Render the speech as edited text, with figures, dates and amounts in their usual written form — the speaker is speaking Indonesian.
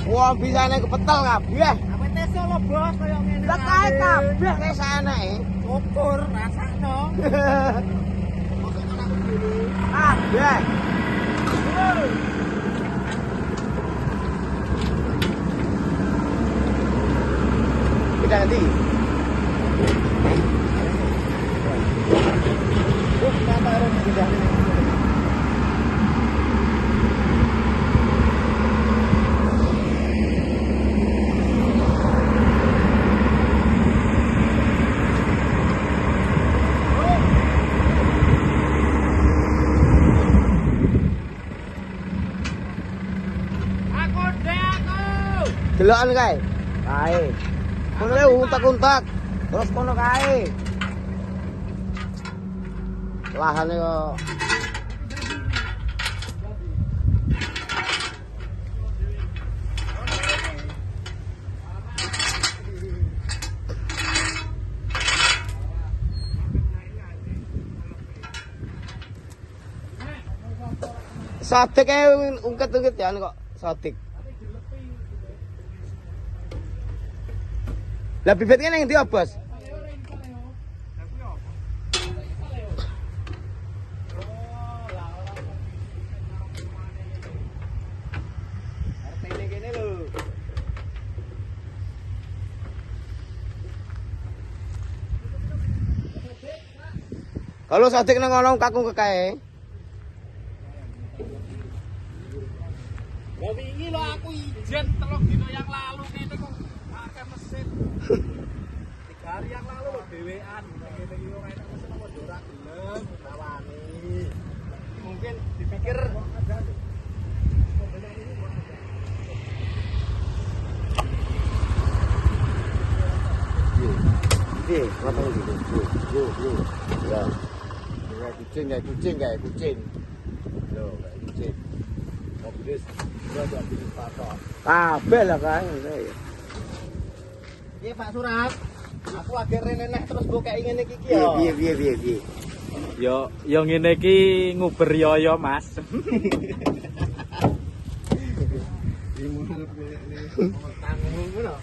Wah, bisane kepetel kabeh. Apa tes lo bos koyo ngene. Lah kae kabeh wis enake. Syukur rasakno. Kabeh. Kita nanti. Kenapa harus pindah ini? Delokan kae. Kae. Kono le untak-untak. Terus kono kae. Lahane kok. Sadik ae ungket-ungket ya kok sadik. Lah bibit ngene ngendi, Bos? Kalau sadik nang ngono kakung kekae. Ya wingi lho aku ijen 3 dino yang lalu kene kok pakai mesin. 3 hari yang lalu lho dhewean ngene iki ora enak mesin apa ora gelem ngawani. Mungkin dipikir Potong gitu. Ya. Kayak kucing. Loh, kayak kucing. Mobil udah bikin patok. Kabeh lah kan. Iya Pak Surat. Aku akhirnya neneh terus mbok kayak ngene iki ya. Piye. Yo ngene iki nguber yo Mas. Tanggung ngono.